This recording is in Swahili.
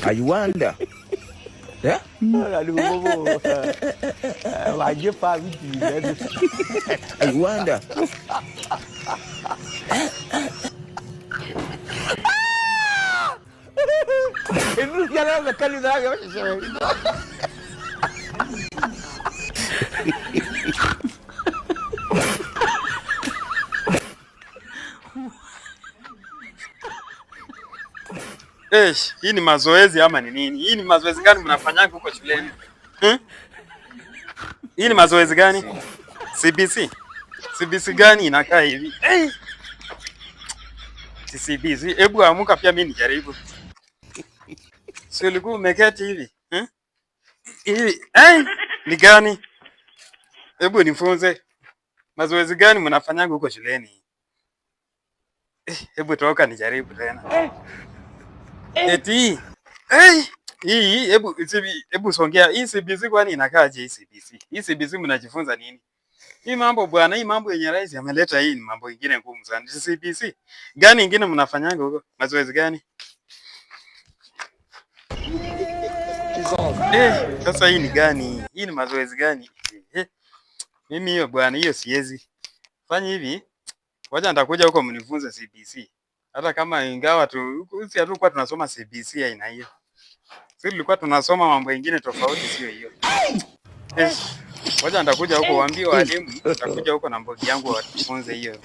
I wonder. Yeah? I wonder. Hii ni mazoezi ama ni nini? Hii ni mazoezi gani mnafanyanga huko shuleni? Hii ni mazoezi gani? CBC? CBC gani inakaa hivi? CBC, hebu amuka pia mimi nijaribu. Si ulikuwa umeketi hivi? Hivi, ni gani? Hebu nifunze. Mazoezi gani mnafanyanga huko shuleni? Hebu toka nijaribu tena. Eti. Hii hebu songea. Hii CBC kwani inakaaje hii CBC? Hii CBC mnajifunza nini? Hii mambo bwana, hii mambo yenye rais ameleta hii ni mambo mengine ngumu sana. CBC gani ingine mnafanyanga huko? Mazoezi gani? Sasa hii ni gani? Hii ni mazoezi gani? Mimi hiyo bwana, hiyo siwezi. Fanya hivi. Wacha nitakuja huko mnifunze CBC. Hata kama ingawa si hatukuwa tunasoma CBC aina hiyo. Sisi tulikuwa tunasoma mambo mengine tofauti sio hiyo. Wacha nitakuja huko waambie walimu, nitakuja huko na mbogi yangu watufunze hiyo.